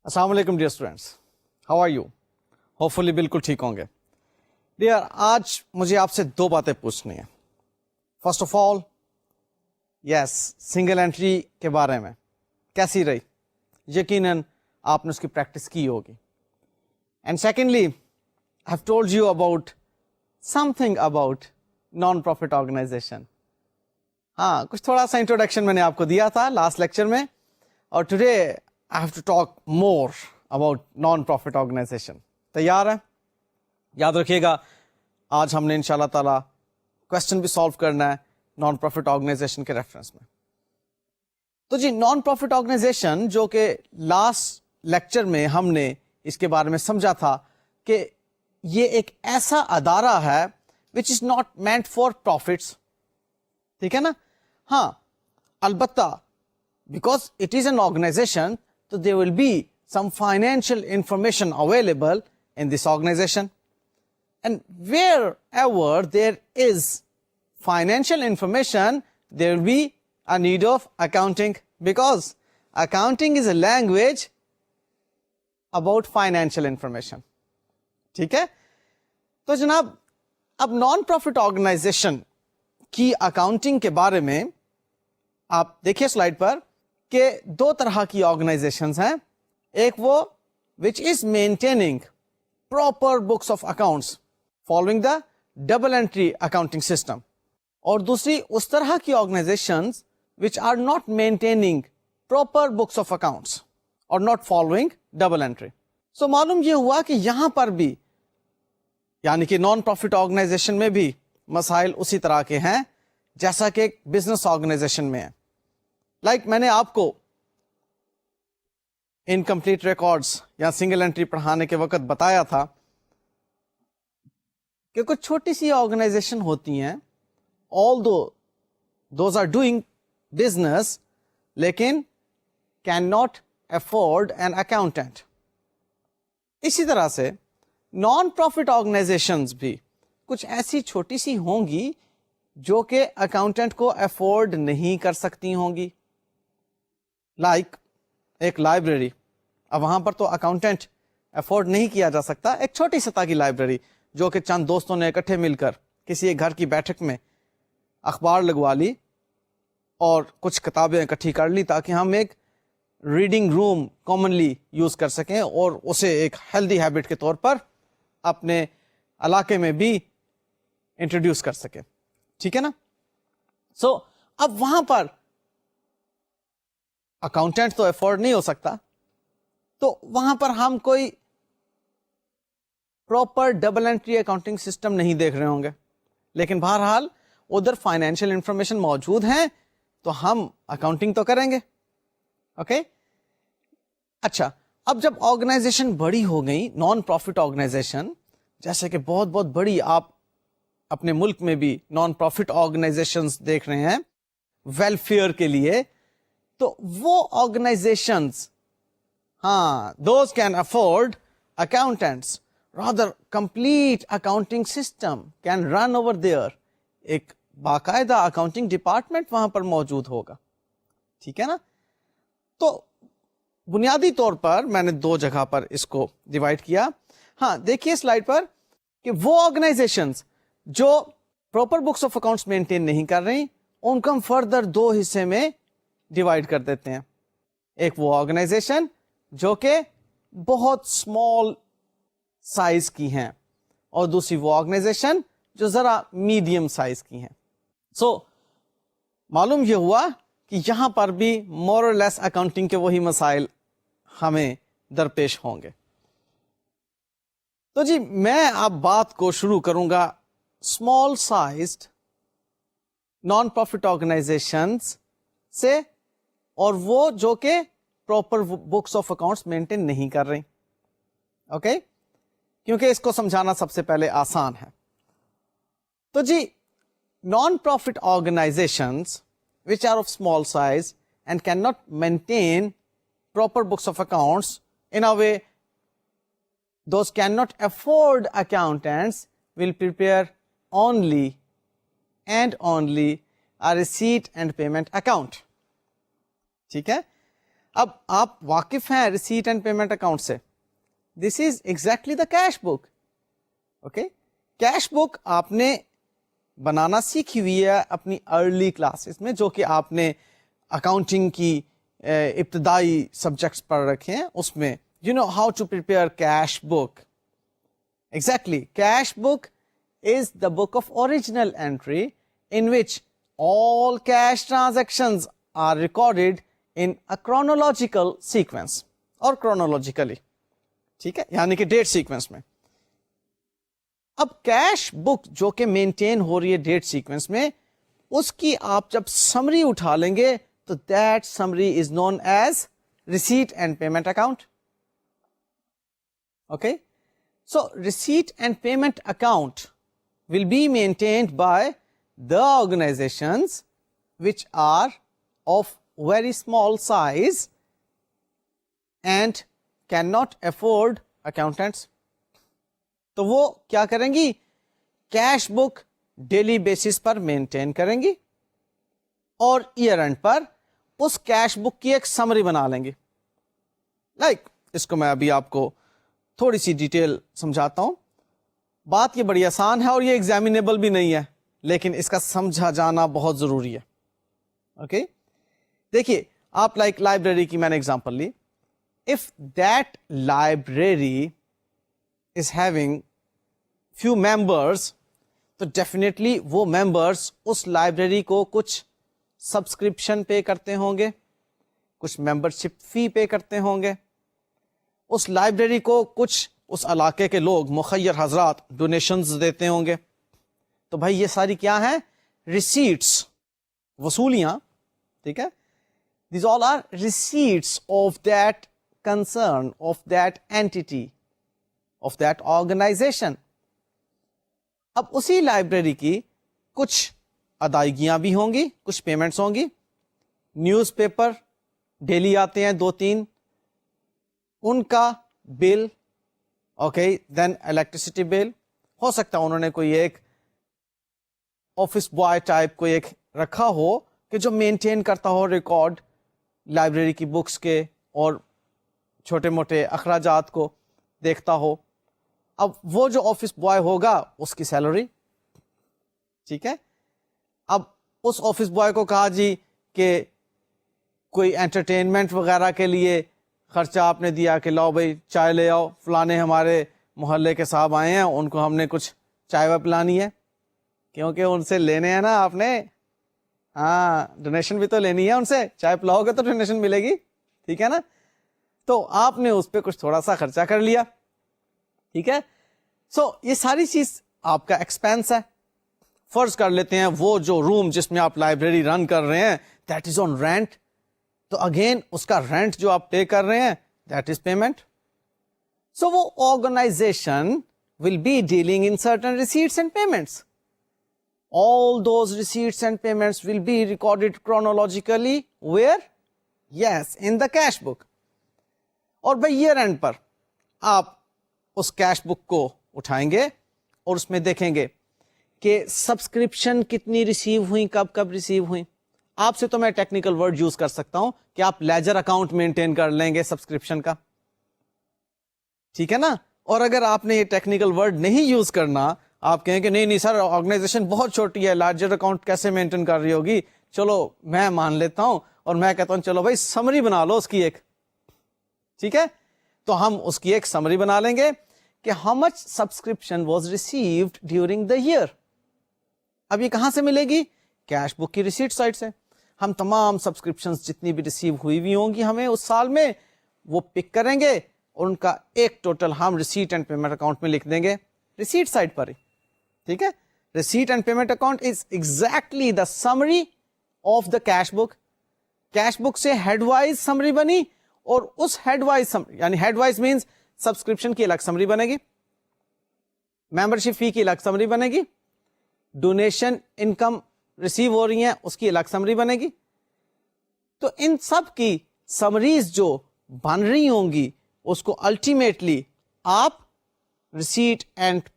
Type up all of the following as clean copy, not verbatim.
السلام علیکم dear students, how are you? Hopefully بالکل ٹھیک ہوں گے. ڈیئر آج مجھے آپ سے دو باتیں پوچھنی ہیں. First of all yes single entry کے بارے میں کیسی رہی؟ یقیناً آپ نے اس کی پریکٹس کی ہوگی. And secondly I have told you about something about non profit organisation. ہاں کچھ تھوڑا سا انٹروڈکشن میں نے آپ کو دیا تھا لاسٹ لیکچر میں، اور today I have to talk more about non-profit organization. تیار ہے؟ یاد رکھیے گا آج ہم نے انشاءاللہ تعالی کوشچن بھی سالو کرنا ہے نان پروفٹ آرگنائزیشن کے ریفرنس میں. تو جی نان پروفٹ آرگنائزیشن جو کہ لاسٹ لیکچر میں ہم نے اس کے بارے میں سمجھا تھا کہ یہ ایک ایسا ادارہ ہے which is not meant for profits. ٹھیک ہے نا؟ ہاں البتہ because it is an organization, so there will be some financial information available in this organization. And wherever there is financial information, there will be a need of accounting, because accounting is a language about financial information. ٹھیک ہے؟ تو جناب اب naan profit organization کی accounting کے بارے میں آپ دیکھیے سلائڈ پر کہ دو طرح کی آرگنائزیشنز ہیں. ایک وہ which is maintaining proper books of accounts following the double entry accounting system, اور دوسری اس طرح کی organisations which are not maintaining proper books of accounts or not following double entry. So معلوم یہ ہوا کہ یہاں پر بھی یعنی کہ نان پروفٹ آرگنائزیشن میں بھی مسائل اسی طرح کے ہیں جیسا کہ بزنس آرگنائزیشن میں ہے. لائک میں نے آپ کو انکمپلیٹ ریکارڈز یا سنگل انٹری پڑھانے کے وقت بتایا تھا کہ کچھ چھوٹی سی آرگنائزیشن ہوتی ہیں although those are doing business لیکن can not afford an accountant. اسی طرح سے نان پروفٹ آرگنائزیشنز بھی کچھ ایسی چھوٹی سی ہوں گی جو کہ اکاؤنٹنٹ کو افورڈ نہیں کر سکتی ہوں گی. لائک ایک لائبریری، اب وہاں پر تو اکاؤنٹنٹ افورڈ نہیں کیا جا سکتا. ایک چھوٹی سطح کی لائبریری جو کہ چند دوستوں نے اکٹھے مل کر کسی ایک گھر کی بیٹھک میں اخبار لگوا لی اور کچھ کتابیں اکٹھی کر لی تاکہ ہم ایک ریڈنگ روم کامنلی یوز کر سکیں اور اسے ایک ہیلدی ہیبٹ کے طور پر اپنے علاقے میں بھی انٹروڈیوس کر سکیں. ٹھیک ہے نا؟ سو اب وہاں پر اکاؤنٹنٹ تو افورڈ نہیں ہو سکتا، تو وہاں پر ہم کوئی proper double entry accounting system نہیں دیکھ رہے ہوں گے. لیکن بہرحال ادھر فائنینشیل انفارمیشن موجود ہیں تو ہم اکاؤنٹنگ تو کریں گے. اوکے اچھا، اب جب آرگنائزیشن بڑی ہو گئی نان پروفٹ آرگنائزیشن، جیسے کہ بہت بہت بڑی آپ اپنے ملک میں بھی نان پروفٹ آرگنائزیشنز دیکھ رہے ہیں ویلفیئر کے لیے، تو وہ آرگنائزیشنز ہاں those can afford accountants, rather complete accounting system can run over there. ایک باقاعدہ اکاؤنٹنگ ڈپارٹمنٹ وہاں پر موجود ہوگا. ٹھیک ہے نا؟ تو بنیادی طور پر میں نے دو جگہ پر اس کو ڈیوائڈ کیا. ہاں دیکھیے سلائڈ پر کہ وہ آرگنائزیشنز جو proper books of accounts maintain نہیں کر رہی ان کو ہم فردر دو حصے میں ڈیوائڈ کر دیتے ہیں. ایک وہ آرگنائزیشن جو کہ بہت اسمال سائز کی ہیں اور دوسری وہ آرگنائزیشن جو ذرا میڈیم سائز کی ہیں. سو معلوم یہ ہوا کہ یہاں پر بھی مور اور لیس اکاؤنٹنگ کے وہی مسائل ہمیں درپیش ہوں گے. تو جی میں اب بات کو شروع کروں گا small sized non profit organizations سے، اور وہ جو کہ proper books of accounts maintain نہیں کر رہی. اوکے کیونکہ اس کو سمجھانا سب سے پہلے آسان ہے. تو جی non profit organizations which are of small size and cannot maintain proper books of accounts, in a way those cannot afford accountants will prepare only and only a receipt and payment account. ٹھیک ہے؟ اب آپ واقف ہیں reset and payment account سے. This is exactly the cash book. Okay, cash book آپ نے بنانا سیکھی ہوئی ہے اپنی ارلی کلاسز میں, جو کہ آپ نے اکاؤنٹنگ کی ابتدائی سبجیکٹس پڑھ رکھے ہیں. اس میں you know how to prepare cash book. Exactly, cash book is the book of original entry in which all cash transactions are recorded in a chronological sequence or chronologically. ٹھیک ہے, یعنی کہ ڈیٹ سیکوینس میں. اب cash book جو کہ maintain ہو رہی ہے ڈیٹ سیکوینس میں, اس کی آپ جب سمری اٹھا لیں گے تو that summary is known as receipt and payment account. Okay, so receipt and payment account will be maintained by the organizations which are of very small size and cannot afford accountants. تو وہ کیا کریں گی, cash book daily basis پر maintain کریں گی اور year end پر اس کیش بک کی ایک سمری بنا لیں گی. لائک اس کو میں ابھی آپ کو تھوڑی سی ڈیٹیل سمجھاتا ہوں. بات یہ بڑی آسان ہے اور یہ ایگزامینیبل بھی نہیں ہے, لیکن اس کا سمجھا جانا بہت ضروری ہے. اوکے, دیکھیے آپ لائک لائبریری کی میں نے اگزامپل لی. If that library is having few members, تو ڈیفینیٹلی وہ ممبرس اس لائبریری کو کچھ سبسکرپشن پے کرتے ہوں گے, کچھ ممبرشپ فی پے کرتے ہوں گے. اس لائبریری کو کچھ اس علاقے کے لوگ مخیر حضرات ڈونیشنز دیتے ہوں گے. تو بھائی یہ ساری کیا ہیں, ریسیٹس, وصولیاں. ٹھیک ہے, these all are receipts of that concern, of that entity, of that organisation. اب اسی لائبریری کی کچھ ادائیگیاں بھی ہوں گی, کچھ پیمنٹس ہوں گی. نیوز پیپر ڈیلی آتے ہیں 2-3, ان کا بل. اوکے, دین الیکٹریسٹی بل. ہو سکتا ہے انہوں نے کوئی ایک آفس بوائے ٹائپ کوئی ایک رکھا ہو کہ جو مینٹین کرتا ہو ریکارڈ لائبریری کی بکس کے اور چھوٹے موٹے اخراجات کو دیکھتا ہو. اب وہ جو آفس بوائے ہوگا اس کی سیلری. ٹھیک ہے, اب اس آفس بوائے کو کہا جی کہ کوئی انٹرٹینمنٹ وغیرہ کے لیے خرچہ آپ نے دیا کہ لاؤ بھائی چائے لے آؤ, فلانے ہمارے محلے کے صاحب آئے ہیں, ان کو ہم نے کچھ چائے پلانی ہے, کیونکہ ان سے لینے ہیں نا آپ نے. ہاں, ڈونیشن بھی تو لینی ہے ان سے, چائے پلاؤ گے تو ڈونیشن ملے گی. ٹھیک ہے نا, تو آپ نے اس پہ کچھ تھوڑا سا خرچہ کر لیا. ٹھیک ہے, سو یہ ساری چیز آپ کا ایکسپینس ہے. فرض کر لیتے ہیں وہ جو روم جس میں آپ لائبریری رن کر رہے ہیں دیٹ از آن رینٹ, تو اگین اس کا رینٹ جو آپ پے کر رہے ہیں دیٹ از پیمنٹ. سو وہ organisation will be dealing in certain receipts and payments. All those receipts and payments will be recorded chronologically where? Yes, in the cash book. اور by air end پر آپ اس cash بک کو اٹھائیں گے اور اس میں دیکھیں گے کہ سبسکرپشن کتنی ریسیو ہوئی, کب کب ریسیو ہوئی. آپ سے تو میں ٹیکنیکل ورڈ یوز کر سکتا ہوں کہ آپ لیجر اکاؤنٹ مینٹین کر لیں گے سبسکرپشن کا. ٹھیک ہے نا, اور اگر آپ نے یہ ٹیکنیکل ورڈ نہیں یوز کرنا, آپ کہیں کہ نہیں سر آرگنائزیشن بہت چھوٹی ہے, لیجر اکاؤنٹ کیسے مینٹین کر رہی ہوگی, چلو میں مان لیتا ہوں اور میں کہتا ہوں چلو بھائی سمری بنا لو اس کی ایک. ٹھیک ہے, تو ہم اس کی ایک سمری بنا لیں گے کہ how much subscription was received during the year. اب یہ کہاں سے ملے گی, کیش بک کی ریسیٹ سائٹ سے. ہم تمام سبسکرپشن جتنی بھی ریسیو ہوئی ہوں گی ہمیں اس سال میں وہ پک کریں گے اور ان کا ایک ٹوٹل ہم ریسیٹ اینڈ پیمنٹ اکاؤنٹ میں لکھ دیں گے ریسیٹ سائٹ پر ہی. ٹھیک ہے, receipt and payment account is exactly the summary of the cash book. Cash book سے ہیڈ وائز سمری بنی اور اس ہیڈ وائز یعنی ہیڈ وائز مینس سبسکرپشن کی الگ سمری بنے گی, ممبرشپ فی کی الگ سمری بنے گی, ڈونیشن انکم ریسیو ہو رہی ہیں اس کی الگ سمری بنے گی. تو ان سب کی سمریز جو بن رہی ہوں گی اس کو الٹیمیٹلی آپ ریسیٹ اینڈ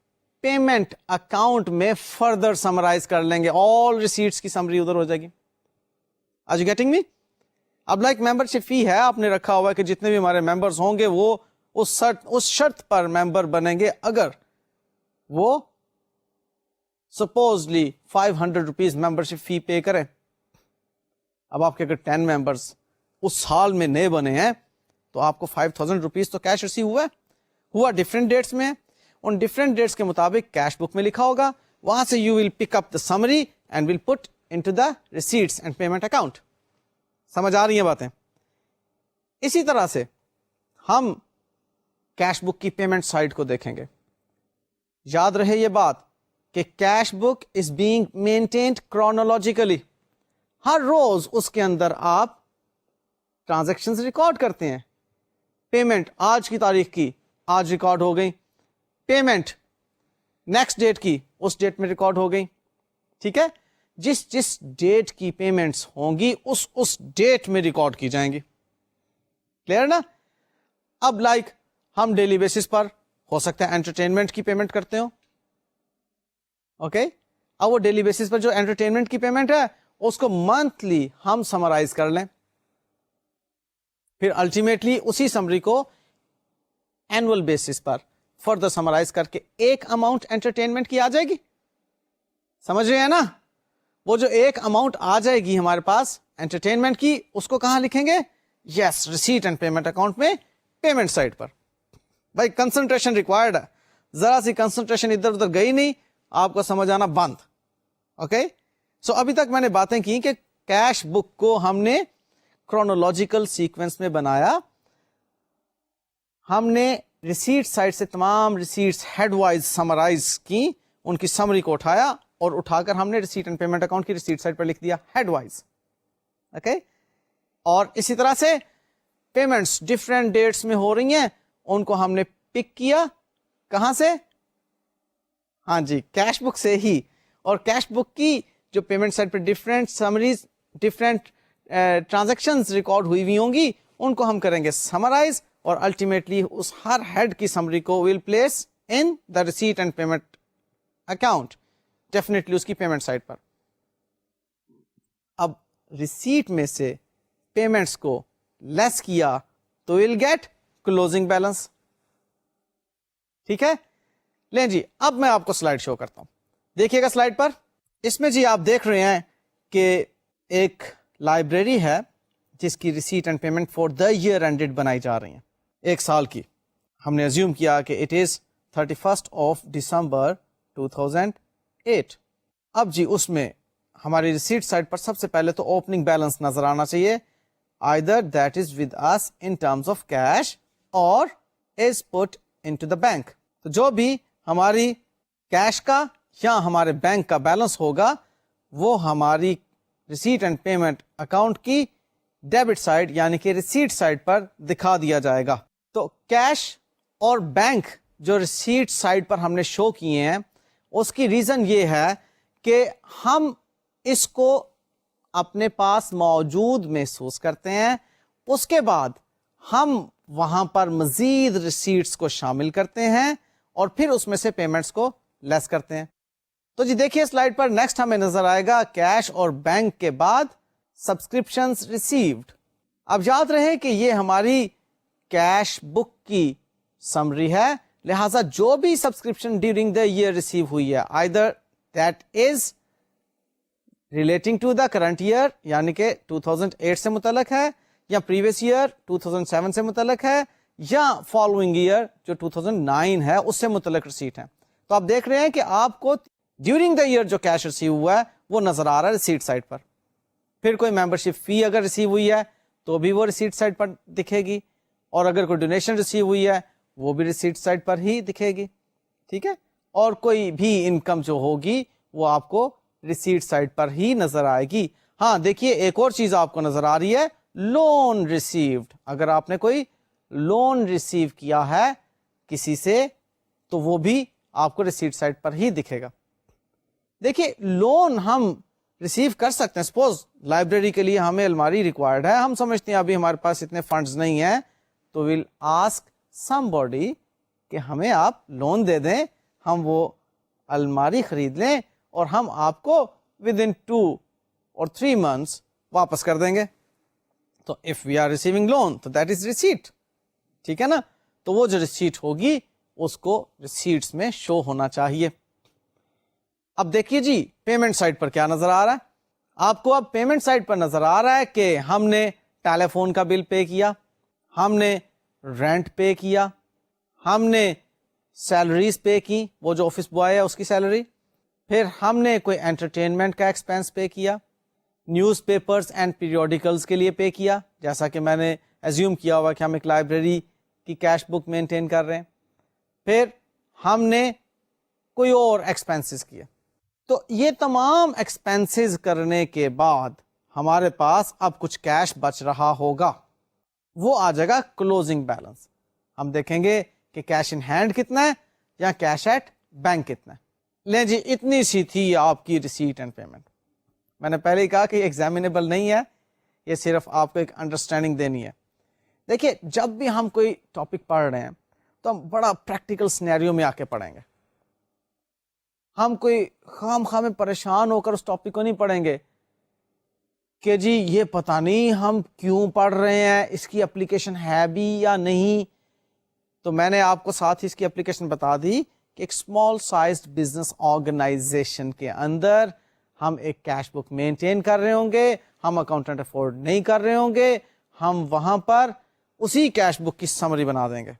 پیمنٹ اکاؤنٹ میں فردر سمرائز کر لیں گے. آل ریسیٹس کی سمری ادھر ہو جائے گی. آر یو گیٹنگ می؟ اب لائک ممبرشپ فی ہے، آپ نے رکھا ہوا ہے کہ جتنے بھی ہمارے ممبرز ہوں گے وہ اس شرط پر ممبر بنیں گے اگر وہ سپوزلی 500 روپیز ممبرشپ فی پے کریں. اب آپ کے اگر 10 ممبرز اس سال میں نئے بنے ہیں تو آپ کو 5000 روپیز تو کیش ریسیو ہوا ڈفرینٹ ڈیٹس میں. ان ڈفرینٹ ڈیٹس کے مطابق کیش بک میں لکھا ہوگا، وہاں سے you will pick up the summary and will put into the receipts and payment account. سمجھ آ رہی ہیں باتیں؟ اسی طرح سے ہم کیش بک کی پیمنٹ سائڈ کو دیکھیں گے. یاد رہے یہ بات کہ cash book is being maintained chronologically. ہر روز اس کے اندر آپ ٹرانزیکشن ریکارڈ کرتے ہیں. پیمنٹ آج کی تاریخ کی آج ریکارڈ ہو گئی، پیمنٹ نیکسٹ ڈیٹ کی اس ڈیٹ میں ریکارڈ ہو گئی. ٹھیک ہے، جس ڈیٹ کی پیمنٹس ہوں گی اس ڈیٹ میں ریکارڈ کی جائیں گی. کلیئر نا؟ اب لائک ہم ڈیلی بیسس پر ہو سکتا ہے انٹرٹینمنٹ کی پیمنٹ کرتے ہو. اوکے، اب وہ ڈیلی بیسس پر جو انٹرٹینمنٹ کی پیمنٹ ہے اس کو منتھلی ہم سمرائز کر لیں، پھر الٹیمیٹلی اسی سمری کو اینول بیسس پر فردر سمرائز کر کے ایک اماؤنٹ انٹرٹینمنٹ کی آ جائے گی. سمجھ رہے ہیں نا؟ وہ جو ایک اماؤنٹ آ جائے گی ہمارے پاس انٹرٹینمنٹ کی، اس کو کہاں لکھیں گے؟ یس، ریسیٹ اینڈ پیمنٹ اکاؤنٹ میں پیمنٹ سائڈ پر. بھائی کنسنٹریشن ریکوائرڈ ہے، ذرا سی کنسنٹریشن ادھر ادھر گئی نہیں، آپ کو سمجھ آنا بند. اوکے، سو ابھی تک میں نے باتیں کی کہ کیش بک کو ہم نے کرونالوجیکل سیکوینس میں بنایا. ہم نے ریسیٹ سائڈ سے تمام ریسیٹس ہیڈ وائز سمرائز کی، ان کی سمری کو اٹھایا اور اٹھا کر ہم نے ریسیٹ اینڈ پیمنٹ اکاؤنٹ کی ریسیٹ سائڈ پر لکھ دیا ہیڈ وائز. اوکے، اور اسی طرح سے پیمنٹس ڈفرینٹ ڈیٹس میں ہو رہی ہیں، ان کو ہم نے پک کیا کہاں سے؟ ہاں جی، کیش بک سے ہی. اور کیش بک کی جو پیمنٹ سائڈ پہ different summaries different transactions record ہوئی ہوں گی ان کو ہم کریں گے سمرائز، اور الٹیمیٹلی اس ہر ہیڈ کی سمری کو will place in the receipt and payment account, definitely اس کی پیمنٹ سائڈ پر. اب ریسیٹ میں سے پیمنٹس کو لیس کیا تو ول گیٹ کلوزنگ بیلنس. ٹھیک ہے، لیں جی اب میں آپ کو سلائڈ شو کرتا ہوں. دیکھیے گا سلائڈ پر، اس میں جی آپ دیکھ رہے ہیں کہ ایک لائبریری ہے جس کی receipt and payment for the year ended بنائی جا رہی ہیں، ایک سال کی. ہم نے ازیوم کیا کہ اٹ از 31 دسمبر 2008. اب جی اس میں ہماری ریسیٹ سائڈ پر سب سے پہلے تو اوپننگ بیلنس نظر آنا چاہیے، either that is with us in terms of cash or is put into the bank. تو جو بھی ہماری کیش کا یا ہمارے بینک کا بیلنس ہوگا وہ ہماری ریسیٹ اینڈ پیمنٹ اکاؤنٹ کی ڈیبٹ سائڈ یعنی کہ ریسیٹ سائڈ پر دکھا دیا جائے گا. تو کیش اور بینک جو ریسیٹ سائڈ پر ہم نے شو کیے ہیں اس کی ریزن یہ ہے کہ ہم اس کو اپنے پاس موجود محسوس کرتے ہیں، اس کے بعد ہم وہاں پر مزید ریسیٹس کو شامل کرتے ہیں اور پھر اس میں سے پیمنٹس کو لیس کرتے ہیں. تو جی دیکھیے سلائڈ پر نیکسٹ ہمیں نظر آئے گا کیش اور بینک کے بعد سبسکرپشنز ریسیوڈ. اب یاد رہے کہ یہ ہماری کیش بک کی سمری ہے، لہذا جو بھی subscription during the year receive ہوئی ہے either that is relating to the current year یعنی کہ 2008 سے متعلق ہے، یا پریویس ایئر 2007 سے متعلق ہے، یا فالوئنگ ایئر جو 2009 ہے اس سے متعلق ریسیٹ ہے. تو آپ دیکھ رہے ہیں کہ آپ کو ڈیورنگ دا ایئر جو کیش ریسیو ہوا ہے وہ نظر آ رہا ہے ریسیٹ سائڈ پر. پھر کوئی ممبرشپ فی اگر ریسیو ہوئی ہے تو بھی وہ ریسیٹ سائڈ پر دکھے گی، اور اگر کوئی ڈونیشن ریسیو ہوئی ہے وہ بھی ریسیٹ سائڈ پر ہی دکھے گی. ٹھیک ہے، اور کوئی بھی انکم جو ہوگی وہ آپ کو ریسیٹ سائڈ پر ہی نظر آئے گی. ہاں دیکھیے ایک اور چیز آپ کو نظر آ رہی ہے، لون ریسیوڈ. اگر آپ نے کوئی لون ریسیو کیا ہے کسی سے تو وہ بھی آپ کو ریسیٹ سائڈ پر ہی دکھے گا. دیکھیے لون ہم ریسیو کر سکتے ہیں، سپوز لائبریری کے لیے ہمیں الماری ریکوائرڈ ہے، ہم سمجھتے ہیں ابھی ہمارے پاس اتنے فنڈز نہیں ہیں تو ویل آسک سم باڈی کہ ہمیں آپ لون دے دیں، ہم وہ الماری خرید لیں اور ہم آپ کو ود ان 2 or 3 months واپس کر دیں گے. تو if we are receiving loan تو that is receipt, ٹھیک ہے نا. تو وہ جو ریسیٹ ہوگی اس کو ریسیٹس میں شو ہونا چاہیے. اب دیکھیے جی پیمنٹ سائڈ پر کیا نظر آ رہا ہے آپ کو. اب پیمنٹ سائڈ پر نظر آ رہا ہے کہ ہم نے ٹیلی فون کا بل پے کیا, ہم نے رینٹ پے کیا, ہم نے سیلریز پے کی, وہ جو آفس بوائے ہے اس کی سیلری, پھر ہم نے کوئی انٹرٹینمنٹ کا ایکسپینس پے کیا, نیوز پیپرز اینڈ پیریوڈیکلز کے لیے پے کیا, جیسا کہ میں نے ایزیوم کیا ہوا کہ ہم ایک لائبریری کی کیش بک مینٹین کر رہے ہیں, پھر ہم نے کوئی اور ایکسپینسز کیا. تو یہ تمام ایکسپینسز کرنے کے بعد ہمارے پاس اب کچھ کیش بچ رہا ہوگا, وہ آ جائے گا کلوزنگ بیلنس. ہم دیکھیں گے کہ کیش ان ہینڈ کتنا ہے یا کیش ایٹ بینک کتنا ہے. لیں جی اتنی سی تھی آپ کی ریسیٹ اینڈ پیمنٹ. میں نے پہلے ہی کہا کہ ایگزامینیبل نہیں ہے, یہ صرف آپ کو ایک انڈرسٹینڈنگ دینی ہے. دیکھیے جب بھی ہم کوئی ٹاپک پڑھ رہے ہیں تو ہم بڑا پریکٹیکل سینیریو میں آ کے پڑھیں گے. ہم کوئی خام خواہ میں پریشان ہو کر اس ٹاپک کو نہیں پڑھیں گے کہ جی یہ پتہ نہیں ہم کیوں پڑھ رہے ہیں, اس کی اپلیکیشن ہے بھی یا نہیں. تو میں نے آپ کو ساتھ ہی اس کی اپلیکیشن بتا دی کہ ایک اسمال سائزڈ بزنس آرگنائزیشن کے اندر ہم ایک کیش بک مینٹین کر رہے ہوں گے, ہم اکاؤنٹنٹ افورڈ نہیں کر رہے ہوں گے, ہم وہاں پر اسی کیش بک کی سمری بنا دیں گے.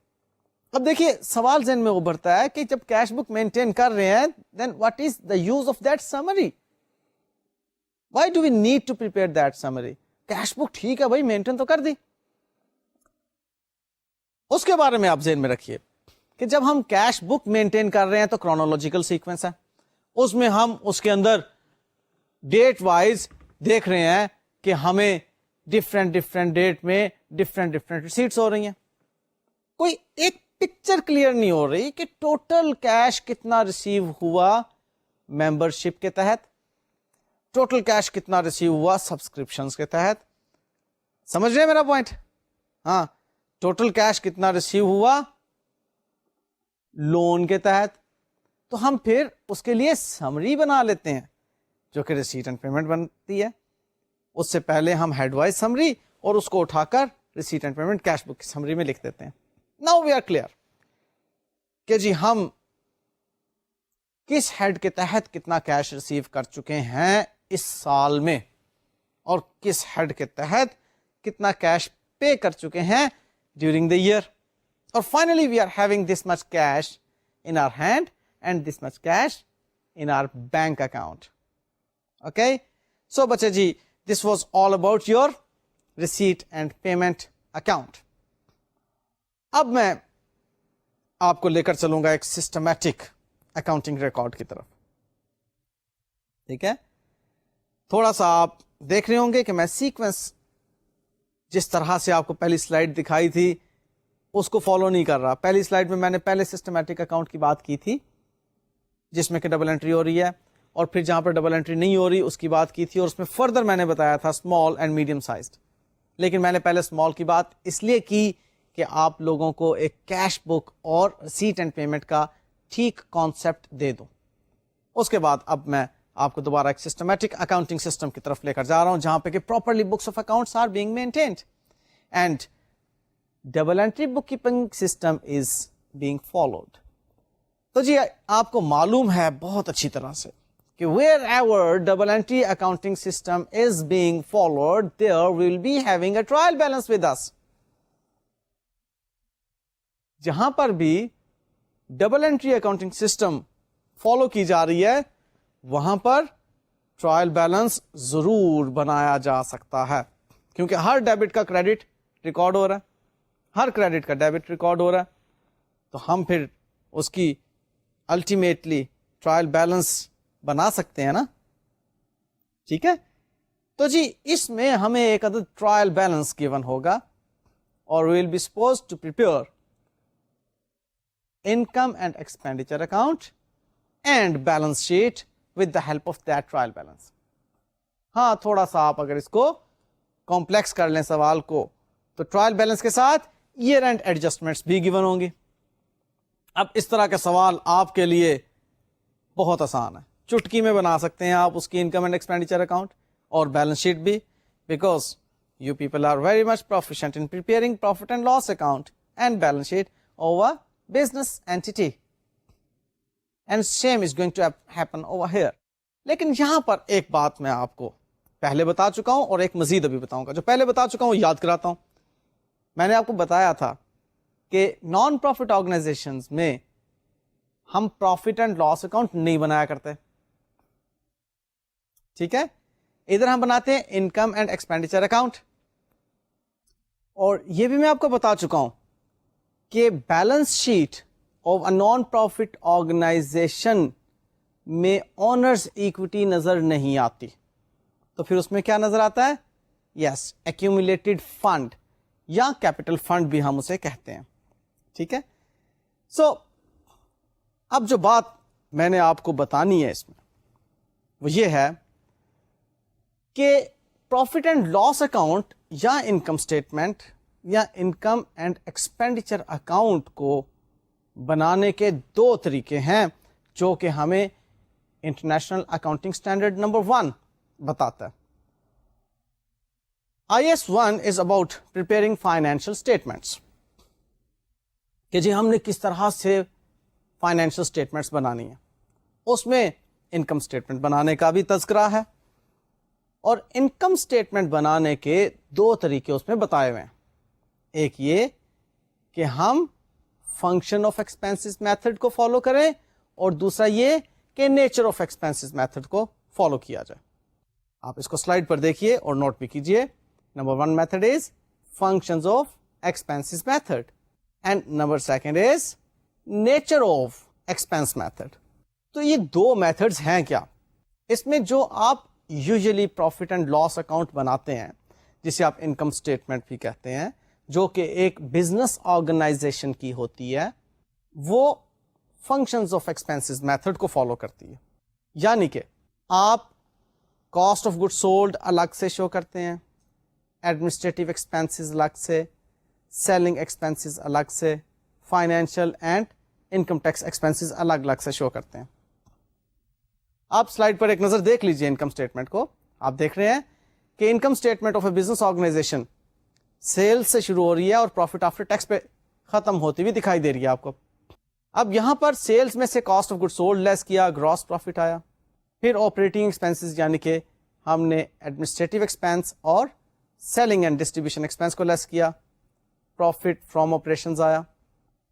اب دیکھیے سوال ذہن میں ابھرتا ہے کہ جب کیش بک مینٹین کر رہے ہیں then what is the use of that summary, why do we need to prepare that summary. Cash book ٹھیک ہے بھائی مینٹین تو کر دی. اس کے بارے میں آپ ذہن میں رکھیے کہ جب ہم کیش بک مینٹین کر رہے ہیں تو کرونالوجیکل سیکوینس ہے, اس میں ہم اس کے اندر ڈیٹ وائز دیکھ رہے ہیں کہ ہمیں ڈفرینٹ ڈیٹ میں ڈفرینٹ ریسیٹس ہو رہی ہیں. کوئی ایک پکچر کلیئر نہیں ہو رہی کہ ٹوٹل کیش کتنا ریسیو ہوا ممبرشپ کے تحت, ٹوٹل کیش کتنا ریسیو ہوا سبسکرپشنز کے تحت. سمجھ رہے ہیں میرا پوائنٹ؟ ہاں, ٹوٹل کیش کتنا ریسیو ہوا لون کے تحت. تو ہم پھر اس کے لیے سمری بنا لیتے ہیں جو کہ ریسیٹ اینڈ پیمنٹ بنتی ہے. اس سے پہلے ہم ہیڈ وائز سمری اور اس کو اٹھا کر receipt and payment cash book کی سمری میں لکھ دیتے ہیں. ناؤ وی آر کلیئر کہ جی ہم کس ہیڈ کے تحت کتنا کیش ریسیو کر چکے ہیں اس سال میں اور کس ہیڈ کے تحت کتنا کیش پے کر چکے ہیں ڈیورنگ دا ایئر. اور finally we are having this much cash in our hand and this much cash in our bank account. Okay so بچے جی this was all about your receipt and payment account. اب میں آپ کو لے کر چلوں گا ایک سسٹمیٹک اکاؤنٹنگ ریکارڈ کی طرف. ٹھیک ہے, تھوڑا سا آپ دیکھ رہے ہوں گے کہ میں سیکوینس جس طرح سے آپ کو پہلی سلائیڈ دکھائی تھی اس کو فالو نہیں کر رہا. پہلی سلائیڈ میں نے پہلے سسٹمیٹک اکاؤنٹ کی بات کی تھی جس میں کہ ڈبل انٹری ہو رہی ہے, اور پھر جہاں پر ڈبل انٹری نہیں ہو رہی اس کی بات کی تھی, اور اس میں فردر میں نے بتایا تھا اسمال اینڈ میڈیم سائزڈ. لیکن میں نے پہلے اسمال کی بات اس لیے کی کہ آپ لوگوں کو ایک کیش بک اور ریسیٹ اینڈ پیمنٹ کا ٹھیک کانسیپٹ دے دوں. اس کے بعد اب میں آپ کو دوبارہ ایک سسٹمیٹک اکاؤنٹنگ سسٹم کی طرف لے کر جا رہا ہوں جہاں پہ کہ properly books of accounts are being maintained and double entry book keeping system is being followed. تو جی آپ کو معلوم ہے بہت اچھی طرح سے کہ wherever double entry accounting system is being followed there will be having a trial balance with us. جہاں پر بھی double entry accounting system follow کی جا رہی ہے وہاں پر ٹرائل بیلنس ضرور بنایا جا سکتا ہے, کیونکہ ہر ڈیبٹ کا کریڈٹ ریکارڈ ہو رہا ہے, ہر کریڈٹ کا ڈیبٹ ریکارڈ ہو رہا ہے. تو ہم پھر اس کی الٹیمیٹلی ٹرائل بیلنس بنا سکتے ہیں نا. ٹھیک ہے, تو جی اس میں ہمیں ایک عدد ٹرائل بیلنس گیون ہوگا اور we will be suppose to prepare income and expenditure account and balance sheet with the help of that trial balance. ہاں تھوڑا سا آپ اگر اس کو کمپلیکس کر لیں سوال کو تو ٹرائل بیلنس کے ساتھ ایئر اینڈ ایڈجسٹمنٹس بھی گیون ہوں گی. اب اس طرح کا سوال آپ کے لیے بہت آسان ہے, چٹکی میں بنا سکتے ہیں آپ اس کی انکم اینڈ ایکسپینڈیچر اکاؤنٹ اور بیلنس شیٹ بھی, because You people are very much proficient in preparing profit and loss account and balance sheet of a business entity. And same is going to happen over here. لیکن یہاں پر ایک بات میں آپ کو پہلے بتا چکا ہوں اور ایک مزید ابھی بتاؤں گا. جو پہلے بتا چکا ہوں یاد کراتا ہوں. میں نے آپ کو بتایا تھا کہ نان پروفٹ آرگنائزیشنز میں ہم پروفٹ اینڈ لاس اکاؤنٹ نہیں بنایا کرتے. ٹھیک ہے, ادھر ہم بناتے ہیں انکم اینڈ ایکسپینڈیچر اکاؤنٹ. اور یہ بھی میں آپ کو بتا چکا ہوں کہ balance sheet of a non profit organization میں اونرز ایکوٹی نظر نہیں آتی. تو پھر اس میں کیا نظر آتا ہے؟ یس, ایکومولیٹڈ فنڈ یا کیپٹل فنڈ بھی ہم اسے کہتے ہیں. ٹھیک ہے, سو اب جو بات میں نے آپ کو بتانی ہے اس میں وہ یہ ہے کہ پروفٹ اینڈ لاس اکاؤنٹ یا انکم اسٹیٹمنٹ یا انکم اینڈ ایکسپینڈیچر اکاؤنٹ کو بنانے کے دو طریقے ہیں جو کہ ہمیں انٹرنیشنل اکاؤنٹنگ اسٹینڈرڈ نمبر 1 بتاتا ہے. IS1 is about preparing financial statements کہ جی ہم نے کس طرح سے فائنینشیل اسٹیٹمنٹس بنانی ہے. اس میں انکم اسٹیٹمنٹ بنانے کا بھی تذکرہ ہے اور انکم اسٹیٹمنٹ بنانے کے دو طریقے اس میں بتائے ہوئے ہیں. ایک یہ کہ ہم فنکشن آف ایکسپینسز میتھڈ کو فالو کریں اور دوسرا یہ کہ نیچر آف ایکسپینسز میتھڈ کو فالو کیا جائے. آپ اس کو سلائڈ پر دیکھیے اور نوٹ بھی کیجیے. Number 1 method is functions of expenses method and number 2 is nature of expense method. تو یہ دو میتھڈز ہیں کیا؟ اس میں جو آپ usually profit and loss account بناتے ہیں جسے آپ انکم اسٹیٹمنٹ بھی کہتے ہیں, جو کہ ایک بزنس آرگنائزیشن کی ہوتی ہے, وہ فنکشنز آف ایکسپینسز میتھڈ کو فالو کرتی ہے. یعنی کہ آپ کاسٹ آف گڈ سولڈ الگ سے شو کرتے ہیں, ایڈمنسٹریٹو ایکسپینسز الگ سے, سیلنگ ایکسپینسز الگ سے, financial and income tax expenses الگ الگ سے شو کرتے ہیں. آپ سلائڈ پر ایک نظر دیکھ لیجئے انکم اسٹیٹمنٹ کو. آپ دیکھ رہے ہیں کہ income statement of a business organization sale سے شروع ہو رہی ہے اور پروفٹ آفٹر ٹیکس پہ ختم ہوتی ہوئی دکھائی دے رہی ہے آپ کو. اب یہاں پر سیلز میں سے کاسٹ آف گڈ سولڈ لیس کیا, گراس پروفٹ آیا. پھر آپریٹنگ ایکسپینسز یعنی کہ ہم نے ایڈمنسٹریٹو ایکسپینس اور سیلنگ اینڈ ڈسٹریبیوشن ایکسپینس کو لیس کیا, پروفٹ فرام آپریشنز آیا.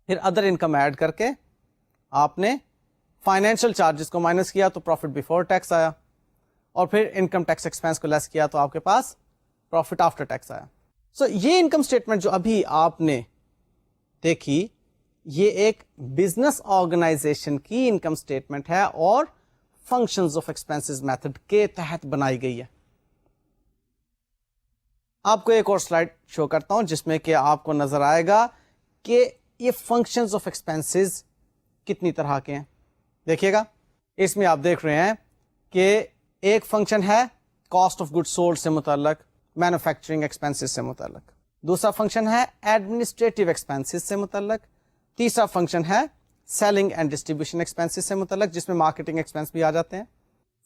پھر ادر انکم ایڈ کر کے آپ نے فائنینشیل چارجز کو مائنس کیا تو پروفٹ بیفور ٹیکس آیا, اور پھر انکم ٹیکس ایکسپینس کو لیس کیا تو آپ کے پاس پروفٹ آفٹر ٹیکس آیا. سو یہ انکم اسٹیٹمنٹ جو ابھی آپ نے دیکھی یہ ایک بزنس آرگنائزیشن کی انکم اسٹیٹمنٹ ہے اور فنکشنز آف ایکسپینسز میتھڈ کے تحت بنائی گئی ہے. آپ کو ایک اور سلائڈ شو کرتا ہوں جس میں کہ آپ کو نظر آئے گا کہ یہ فنکشنز آف ایکسپینسز کتنی طرح کے ہیں. دیکھیے گا, اس میں آپ دیکھ رہے ہیں کہ ایک فنکشن ہے کاسٹ آف گڈ سولڈ سے متعلق, مینوفیکچرنگ ایکسپینسز سے متعلق. دوسرا فنکشن ہے ایڈمنسٹریٹو ایکسپینسز سے متعلق. تیسرا فنکشن ہے سیلنگ اینڈ ڈسٹریبیوشن ایکسپینسز سے متعلق جس میں مارکیٹنگ ایکسپینس بھی آ جاتے ہیں.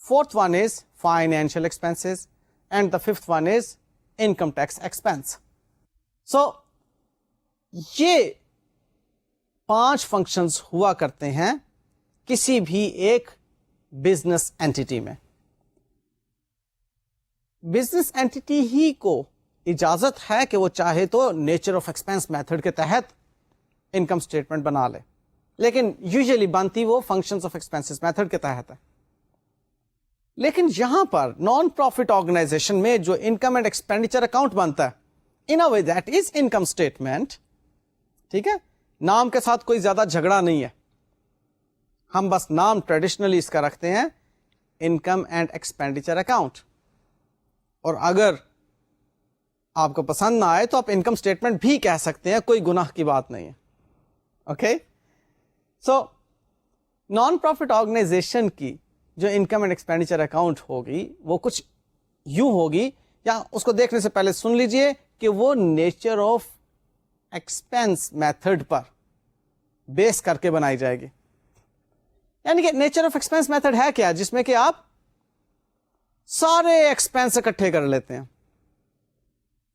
Fourth one is financial expenses and the fifth one is income tax expense. So یہ 5 فنکشنز ہوا کرتے ہیں کسی بھی ایک بزنس اینٹی میں. بزنس اینٹی ہی کو اجازت ہے کہ وہ چاہے تو نیچر آف ایکسپینس میتھڈ کے تحت انکم اسٹیٹمنٹ بنا لے, لیکن یوزلی بنتی وہ فنکشنز آف ایکسپینسز میتھڈ کے تحت ہے. لیکن یہاں پر نان پروفٹ آرگنائزیشن میں جو انکم اینڈ ایکسپینڈیچر اکاؤنٹ بنتا ہے in a way that is income statement. ٹھیک ہے, نام کے ساتھ کوئی زیادہ جھگڑا نہیں ہے, ہم بس نام ٹریڈیشنلی اس کا رکھتے ہیں انکم اینڈ ایکسپینڈیچر اکاؤنٹ. اور اگر آپ کو پسند نہ آئے تو آپ انکم اسٹیٹمنٹ بھی کہہ سکتے ہیں, کوئی گناہ کی بات نہیں ہے. اوکے, سو نان پروفٹ آرگنائزیشن کی جو انکم اینڈ ایکسپینڈیچر اکاؤنٹ ہوگی وہ کچھ یوں ہوگی, یا اس کو دیکھنے سے پہلے سن لیجئے کہ وہ نیچر آف ایکسپینس میتھڈ پر بیس کر کے بنائی جائے گی. یعنی کہ نیچر آف ایکسپینس میتھڈ ہے کیا؟ جس میں کہ آپ سارے ایکسپینس اکٹھے کر لیتے ہیں.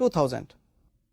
2000.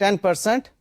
10%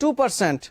2%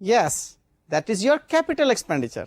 Yes, that is your capital expenditure.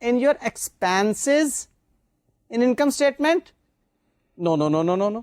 in your expenses in income statement? No.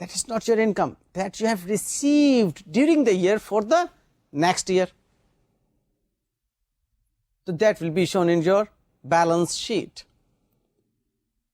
That is not your income that you have received during the year for the next year. So that will be shown in your balance sheet.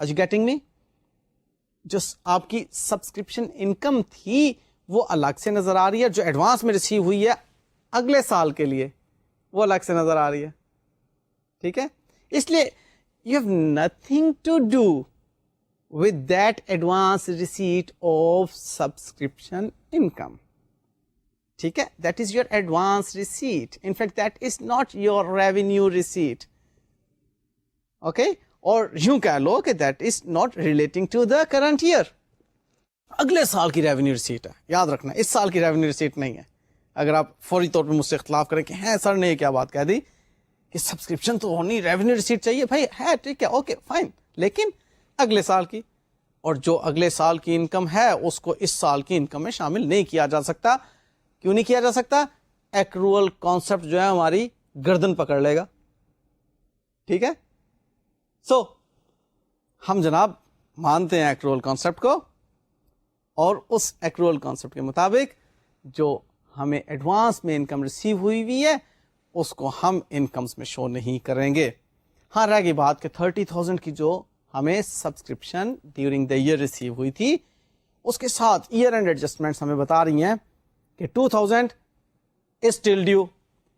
Are you getting me? جو آپ کی subscription income تھی وہ الگ سے نظر آ رہی ہے, جو ایڈوانس میں ریسیو ہوئی ہے اگلے سال کے لیے وہ الگ سے نظر آ رہی ہے. ٹھیک ہے, اس لیے you have nothing to do with that advance receipt of subscription income. ٹھیک ہے, that is your advance receipt. In fact that is not your revenue receipt. Okay, اور یوں کہہ لو کہ that is not relating to the current year. اگلے سال کی ریونیو ریسیٹ ہے, یاد رکھنا اس سال کی ریونیو ریسیٹ نہیں ہے. اگر آپ فوری طور پہ مجھ سے اختلاف کریں کہ ہیں سر نے کیا بات کہہ دی کہ سبسکرپشن تو ہونی, ریونیو ریسیٹ چاہیے, بھائی ہے ٹھیک ہے, اوکے فائن, لیکن اگلے سال کی, اور جو اگلے سال کی انکم ہے اس کو اس سال کی انکم میں شامل نہیں کیا جا سکتا. کیوں نہیں کیا جا سکتا؟ ایکرول کانسیپٹ جو ہے ہماری گردن پکڑ لے گا. ٹھیک ہے, سو ہم جناب مانتے ہیں ایکرول کانسیپٹ کو, اور اس ایکرول کانسیپٹ کے مطابق جو ہمیں ایڈوانس میں انکم ریسیو ہوئی ہے اس کو ہم انکمز میں شو نہیں کریں گے. ہاں, رہ گئی بات کہ 30,000 کی جو ہمیں subscription during the year receive ہوئی تھی, اس کے ساتھ ایئر اینڈ ایڈجسٹمنٹس ہمیں بتا رہی ہیں کہ 2,000 از اسٹل ڈیو.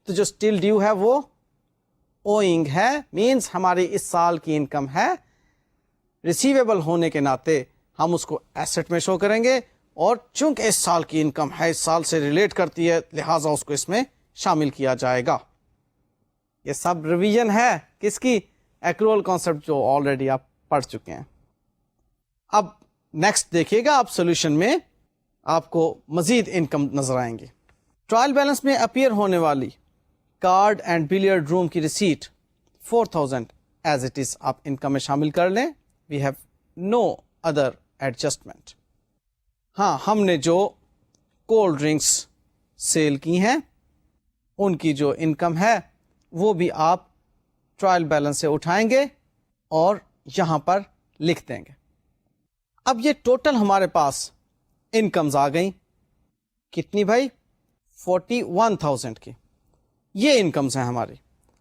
تو جو اسٹل ڈیو ہے وہ اوئنگ ہے, مینس ہماری اس سال کی انکم ہے, ریسیویبل ہونے کے ناطے ہم اس کو ایسٹ میں شو کریں گے, اور چونکہ اس سال کی انکم ہے, اس سال سے ریلیٹ کرتی ہے, لہٰذا اس کو اس میں شامل کیا جائے گا. یہ سب ریویژن ہے کس کی؟ ایکرول کانسیپٹ جو آلریڈی آپ پڑھ چکے ہیں. اب نیکسٹ دیکھیے گا, آپ سولوشن میں آپ کو مزید انکم نظر آئیں گے. ٹرائل بیلنس میں اپیئر ہونے والی کارڈ اینڈ بلیئرڈ روم کی ریسیٹ 4,000 ایز اٹ از آپ انکم میں شامل کر لیں. We have no other adjustment. ہاں, ہم نے جو کولڈ ڈرنکس سیل کی ہیں ان کی جو انکم ہے وہ بھی آپ ٹرائل بیلنس سے اٹھائیں گے اور یہاں پر لکھ دیں گے. اب یہ ٹوٹل ہمارے پاس انکمز آ گئیں. کتنی بھائی؟ 41,000 کی. یہ انکمز ہیں ہماری.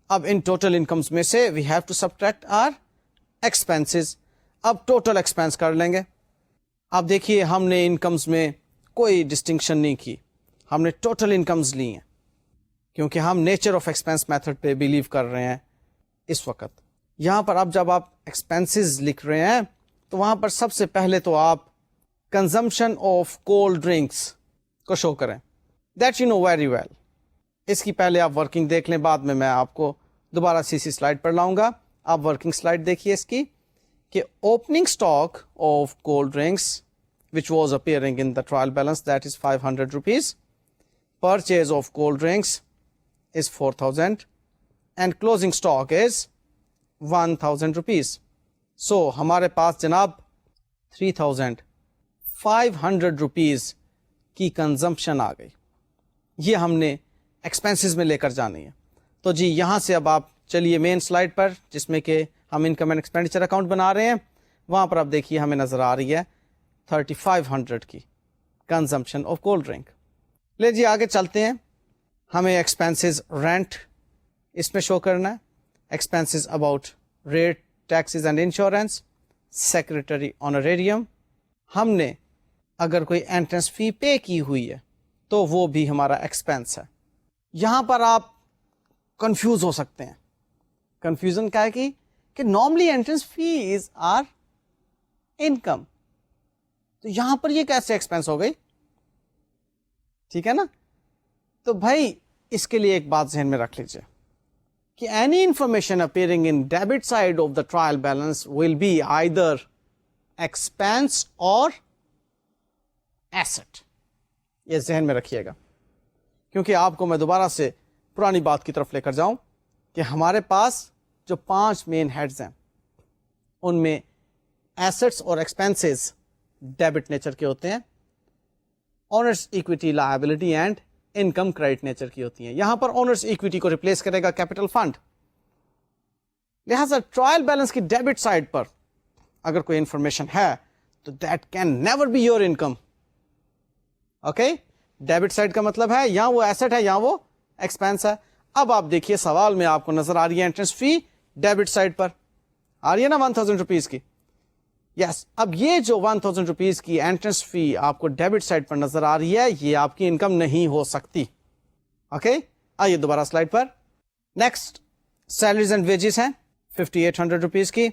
اب ان ٹوٹل انکمز میں سے we have to subtract our expenses. اب ٹوٹل ایکسپینس کر لیں گے. اب دیکھیے, ہم نے انکمز میں کوئی ڈسٹنکشن نہیں کی, ہم نے ٹوٹل انکمز لی ہیں کیونکہ ہم نیچر آف ایکسپینس میتھڈ پہ بلیو کر رہے ہیں اس وقت. یہاں پر اب جب آپ ایکسپینسز لکھ رہے ہیں تو وہاں پر سب سے پہلے تو آپ کنزمپشن آف کولڈ ڈرنکس کو شو کریں. That you know very well. اس کی پہلے آپ ورکنگ دیکھ لیں, بعد میں آپ کو دوبارہ سی سلائڈ پر لاؤں گا. آپ ورکنگ سلائڈ دیکھیے اس کی کہ opening stock of cold drinks which was appearing in the trial balance that is 500 rupees. Purchase of cold drinks is 4,000 and closing stock is 1,000 rupees. So ہمارے پاس جناب 3,500 روپیز کی کنزمپشن آ گئی. یہ ہم نے ایکسپینسز میں لے کر جانی ہے. تو جی یہاں سے اب آپ چلیے مین سلائڈ پر جس میں کہ ہم انکم اینڈ ایکسپینڈیچر اکاؤنٹ بنا رہے ہیں. وہاں پر آپ دیکھیے ہمیں نظر آ رہی ہے 3,500 کی کنزمپشن آف کولڈ ڈرنک. لے جی آگے چلتے ہیں. ہمیں ایکسپینسز رینٹ اس میں شو کرنا ہے, expenses about rate taxes and insurance, secretary honorarium. ہم نے اگر کوئی انٹرنس فی پے کی ہوئی ہے تو وہ بھی ہمارا ایکسپینس ہے. یہاں پر آپ کنفیوز ہو سکتے ہیں. کنفیوژن کیا ہے کہ normally entrance fees are income, تو یہاں پر یہ کیسے ایکسپینس ہو گئی؟ ٹھیک ہے نا. تو بھائی اس کے لیے ایک بات ذہن میں رکھ لیجیے کہ any information appearing in debit side of the trial balance will be either expense or asset. یہ ذہن میں رکھیے گا کیونکہ آپ کو میں دوبارہ سے پرانی بات کی طرف لے کر جاؤں کہ ہمارے پاس جو 5 مین ہیڈز ہیں ان میں ایسٹس اور ایکسپینسز ڈیبٹ نیچر کے ہوتے ہیں, owners equity liability and income credit nature کی ہوتی ہیں. یہاں پر آنرز اکویٹی کو ریپلیس کرے گا کیپٹل فنڈ. لہذا ٹرائل بیلنس کی ڈیبٹ سائڈ پر اگر کوئی انفارمیشن ہے تو that can never be your income. Okay, debit side کا مطلب ہے یا وہ ایسٹ ہے یا وہ ایکسپینس ہے. اب آپ دیکھیے سوال میں آپ کو نظر آ رہی ہے انٹرنس فی ڈیبٹ سائڈ پر آ رہی ہے نا 1,000 روپیز کی. یس اب یہ جو 1000 روپیز کی انٹرنس فی آپ کو ڈیبٹ سائڈ پر نظر آ رہی ہے یہ آپ کی انکم نہیں ہو سکتی. اوکے آئیے دوبارہ slide per. Next salaries and wages ہیں 5800 روپیز کی,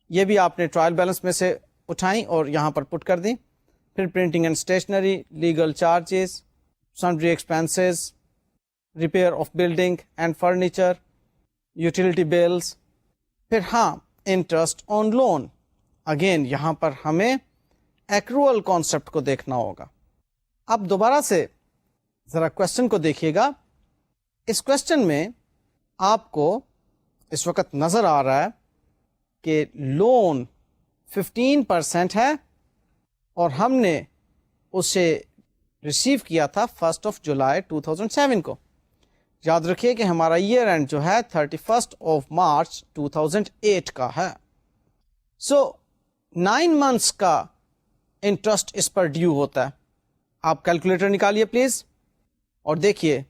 یہ بھی آپ نے ٹرائل بیلنس میں سے اٹھائیں اور یہاں پر پٹ کر دیں. پھر printing and stationery, legal charges, sundry expenses, repair of building and furniture, utility bills. پھر ہاں انٹرسٹ آن لون, اگین یہاں پر ہمیں ایکروول کانسیپٹ کو دیکھنا ہوگا. اب دوبارہ سے ذرا کوشچن کو دیکھیے گا. اس کوشچن میں آپ کو اس وقت نظر آ رہا ہے کہ لون 15% ہے اور ہم نے اسے ریسیو کیا تھا 1 جولائی 2007 کو. یاد رکھیے کہ ہمارا ایئر اینڈ جو ہے 31 مارچ 2008 کا ہے. سو 9 months کا انٹرسٹ اس پر ڈیو ہوتا ہے. آپ کیلکولیٹر نکالیے پلیز اور دیکھیے,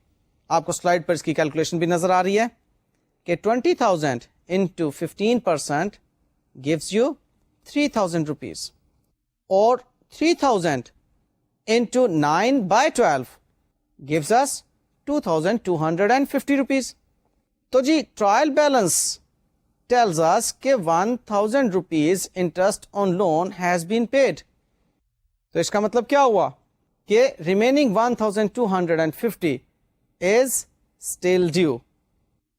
آپ کو سلائڈ پر اس کی کیلکولیشن بھی نظر آ رہی ہے کہ 20,000 into 15% gives you 3,000 روپیز اور 3,000 into 9/12 gives us 2,250 روپیز. تو جی ٹرائل بیلنس tells us کہ 1,000 rupees interest on loan has been paid. تو اس کا مطلب کیا ہوا کہ remaining 1,250 is still due.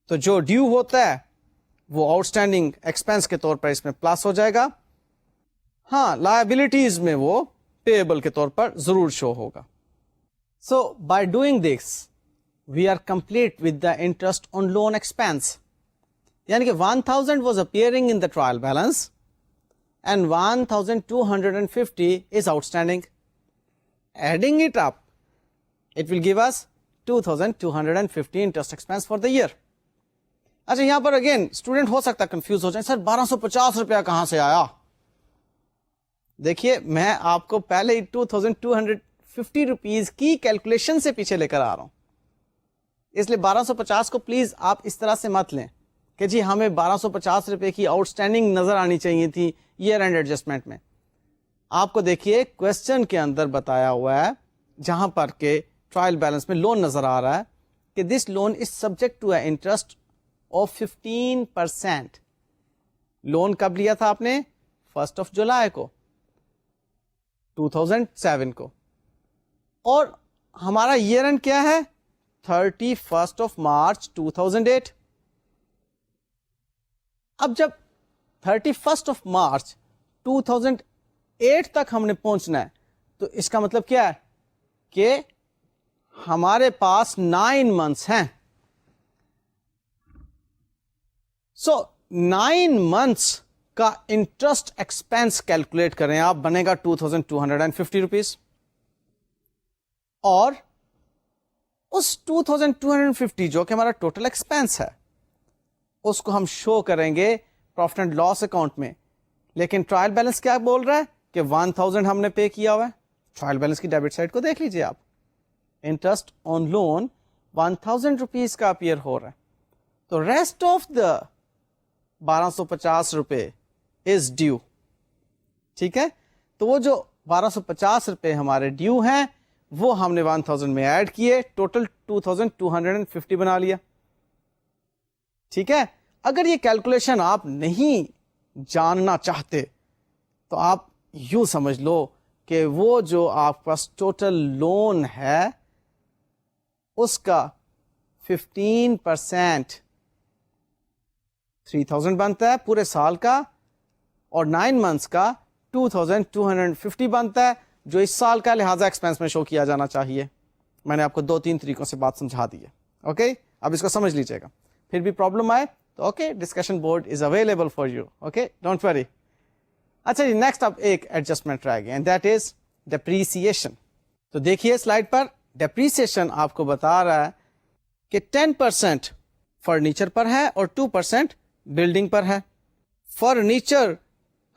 تو جو ڈیو ہوتا ہے وہ آؤٹ اسٹینڈنگ ایکسپینس کے طور پر اس میں پلس ہو جائے گا. ہاں لائبلٹیز میں وہ پیبل کے طور پر ضرور شو ہوگا. So by doing this we are complete with the interest on loan expense. یعنی کہ 1,000 was appearing in the trial balance and 1,250 is outstanding. Adding it up it will give us 2,250 interest expense for the year. اچھا یہاں پر again student ہو سکتا ہے confuse ہو جائیں, سر 1,250 روپیہ کہاں سے آیا؟ دیکھیے میں آپ کو پہلے ہی 2,250 روپیز کی کیلکولیشن سے پیچھے لے کر آ رہا ہوں, اس لیے 1,250 کو پلیز آپ اس طرح سے مت لیں کہ جی ہمیں 1,250 روپے کی آؤٹ اسٹینڈنگ نظر آنی چاہیے تھی ایئر اینڈ ایڈجسٹمنٹ میں. آپ کو دیکھیے کوشچن کے اندر بتایا ہوا ہے جہاں پر کہ ٹرائل بیلنس میں لون نظر آ رہا ہے کہ this loan is subject to a interest of 15%. Loan کب لیا تھا آپ نے؟ 1 جولائی کو 2007 کو, اور ہمارا ایئر اینڈ کیا ہے 31 مارچ 2008. اب جب 31 مارچ 2008 تک ہم نے پہنچنا ہے تو اس کا مطلب کیا ہے کہ ہمارے پاس 9 months ہیں. سو 9 months کا انٹرسٹ ایکسپینس کیلکولیٹ کریں آپ, بنے گا 2,250 روپیز. اور اس 2,250 جو کہ ہمارا ٹوٹل ایکسپینس ہے اس کو ہم شو کریں گے پروفٹ اینڈ لاس اکاؤنٹ میں. لیکن ٹرائل بیلنس کیا بول رہا ہے کہ 1,000 ہم نے پے کیا ہوا ہے. ٹرائل بیلنس کی ڈیبٹ سائڈ کو دیکھ لیجیے آپ, انٹرسٹ آن لون 1,000 روپیز کا اپیئر ہو رہا ہے. تو ریسٹ آف دا 1,250 روپے از ڈیو. ٹھیک ہے, تو وہ جو 1,250 روپے ہمارے ڈیو ہیں وہ ہم نے 1,000 میں ایڈ کیے, ٹوٹل 2,250 بنا لیا. ٹھیک ہے, اگر یہ کیلکولیشن آپ نہیں جاننا چاہتے تو آپ یوں سمجھ لو کہ وہ جو آپ کے پاس ٹوٹل لون ہے اس کا 15% 3,000 بنتا ہے پورے سال کا, اور 9 months کا 2,250 بنتا ہے جو اس سال کا لہذا ایکسپینس میں شو کیا جانا چاہیے. میں نے آپ کو 2-3 طریقوں سے بات سمجھا دی ہے. اوکے, اب اس کو سمجھ لیجیے گا, پھر بھی پرابلم آئے تو okay discussion board is available for you. Okay don't worry. اچھا جی نیکسٹ اب ایک ایڈجسٹمنٹ رہ گیا, اینڈ دیٹ از ڈیپریسیشن. تو دیکھیے سلائڈ پر ڈیپریسیشن آپ کو بتا رہا ہے کہ 10% فرنیچر پر ہے اور 2% بلڈنگ پر ہے. فرنیچر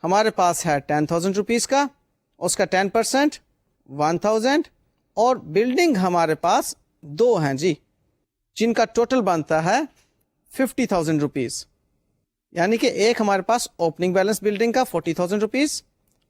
ہمارے پاس ہے 10,000 روپیز کا, اس کا 10% 1,000, اور بلڈنگ ہمارے پاس 2 ہیں جی جن کا ٹوٹل بنتا ہے 50,000 روپیز. یعنی کہ ایک ہمارے پاس اوپننگ بیلنس بلڈنگ کا 40,000 rupees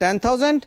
10,000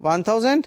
1,000,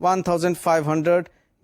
1,500,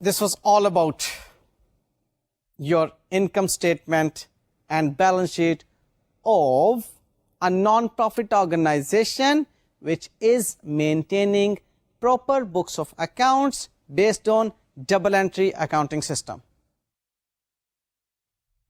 this was all about your income statement and balance sheet of a non-profit organization which is maintaining proper books of accounts based on double entry accounting system.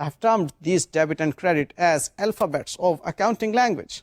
I have termed these debit and credit as alphabets of accounting language.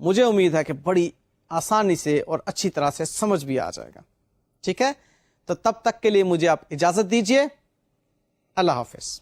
مجھے امید ہے کہ بڑی آسانی سے اور اچھی طرح سے سمجھ بھی آ جائے گا. ٹھیک ہے, تو تب تک کے لیے مجھے آپ اجازت دیجیے. اللہ حافظ.